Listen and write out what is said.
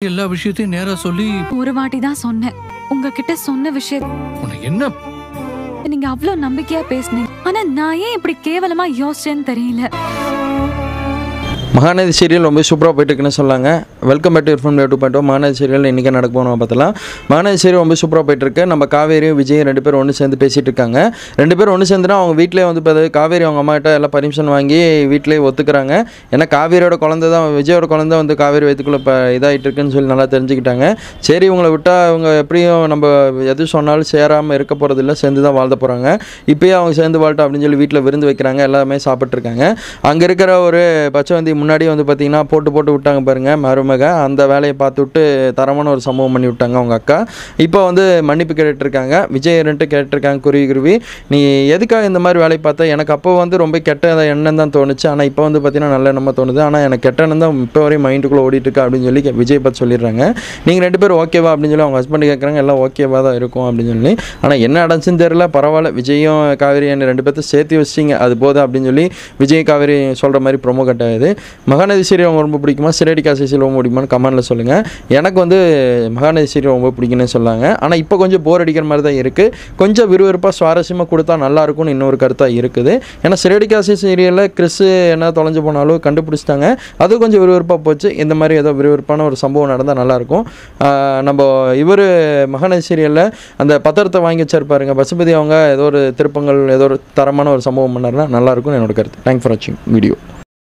எல்லா விஷயத்தையும் நேரா சொல்லி ஒரு வாட்டி தான் சொன்னேன். உங்ககிட்ட சொன்ன விஷயம் உனக்கு என்ன நீங்க அவ்ளோ நம்பிக்கையா பேசுனீங்க. ஆனா நான் ஏன் இப்படி கேவலமா யோசிச்சேன்னு தெரியல. மகாநதி சீரியல் ரொம்ப சூப்பராக போயிட்டு இருக்குன்னு சொல்லாங்க. Welcome back to Irfan 2.0. Mahanadi serial இன்றைக்கி நடக்க போகணும் பார்த்தலாம். மகாநதி சீரியல் ரொம்ப சூப்பராக போயிட்டுருக்கு. நம்ம காவேரியும் விஜயும் ரெண்டு பேரும் ஒன்று சேர்ந்து பேசிகிட்டு இருக்காங்க. ரெண்டு பேரும் ஒன்று சேர்ந்துனா அவங்க வீட்டிலே வந்து இப்போ காவேரி அவங்க அம்மாகிட்ட எல்லாம் பர்மிஷன் வாங்கி வீட்டிலே ஒத்துக்கிறாங்க. ஏன்னா காவேரியோட குழந்தை தான் விஜயோட குழந்தை வந்து காவேரி வயிற்றுக்குள்ளே இப்போ இதாகிட்டு இருக்குன்னு சொல்லி நல்லா தெரிஞ்சுக்கிட்டாங்க. சரி இவங்களை விட்டால் அவங்க எப்படியும் நம்ம எது சொன்னாலும் சேராமல் இருக்க போகிறதில்ல, சேர்ந்து தான் வாழ்ந்த போகிறாங்க. இப்போயே அவங்க சேர்ந்து வாழ்ட்டோம் அப்படின்னு சொல்லி வீட்டில் விருந்து வைக்கிறாங்க. எல்லாமே சாப்பிட்ருக்காங்க. அங்கே இருக்கிற ஒரு பச்சைவந்தி முன்னாடி வந்து பார்த்திங்கன்னா போட்டு விட்டாங்க பாருங்கள் மருமக. அந்த வேலையை பார்த்து விட்டு தரமான ஒரு சம்பவம் பண்ணி விட்டாங்க அவங்க அக்கா. இப்போ வந்து மன்னிப்பு கேட்டுட்ருக்காங்க. விஜய் ரெண்டு கேட்டுருக்காங்க குருவி நீ எதுக்காக இந்த மாதிரி வேலையை பார்த்தா? எனக்கு அப்போ வந்து ரொம்ப கெட்ட எண்ணம் தான் தோணுச்சு. ஆனால் இப்போ வந்து பார்த்திங்கன்னா நல்ல எண்ணமாக தோணுது. ஆனால் எனக்கு கெட்ட எண்ணம் தான் இப்போ வரையும் மைண்டுக்குள்ளே ஓடிட்டுருக்கு அப்படின்னு சொல்லி விஜய் பார்த்து சொல்லிடுறாங்க. நீங்கள் ரெண்டு பேரும் ஓகேவா அப்படின்னு சொல்லி அவங்க ஹஸ்பண்ட் கேட்குறாங்க. எல்லாம் ஓகேவா தான் இருக்கும் அப்படின்னு சொல்லி. ஆனால் என்ன அடைஞ்சுன்னு தெரியல. பரவாயில்ல, விஜயும் காவேரி ரெண்டு பேர்த்து சேர்த்து வச்சிங்க அது போதும் அப்படின்னு சொல்லி விஜய் காவேரி சொல்கிற மாதிரி ப்ரொமோ கட் ஆகுது. மகாநதி சீரியல் அவங்க ரொம்ப பிடிக்குமா, சிறடி காசி சீரியல் ரொம்ப பிடிக்குமான்னு கமெண்ட்டில் சொல்லுங்கள். எனக்கு வந்து மகாநதி சீரியல் ரொம்ப பிடிக்குன்னு சொல்லாங்க. ஆனால் இப்போ கொஞ்சம் போர் அடிக்கிற மாதிரி தான் இருக்குது. கொஞ்சம் விறுவிறுப்பாக சுவாரஸ்யமாக கொடுத்தா நல்லாயிருக்கும்னு இன்னொரு கருத்தாக இருக்குது. ஏன்னா சிறடி காசி சீரியலில் கிறிஸ் என்ன தொலைஞ்சு போனாலும் கண்டுபிடிச்சிட்டாங்க. அது கொஞ்சம் விறுவிறுப்பாக போச்சு. இந்த மாதிரி ஏதோ விறுவிறுப்பான ஒரு சம்பவம் நடந்தால் நல்லாயிருக்கும். நம்ம இவர் மகாநதி சீரியலில் அந்த பத்திரத்தை வாங்கி வச்சிருப்பாருங்க பசுபதி அவங்க, ஏதோ ஒரு திருப்பங்கள் ஏதோ ஒரு தரமான ஒரு சம்பவம் பண்ணாருன்னா நல்லாயிருக்கும்னு என்னோட கருத்து. தேங்க்ஸ் ஃபார் வாட்சிங் வீடியோ.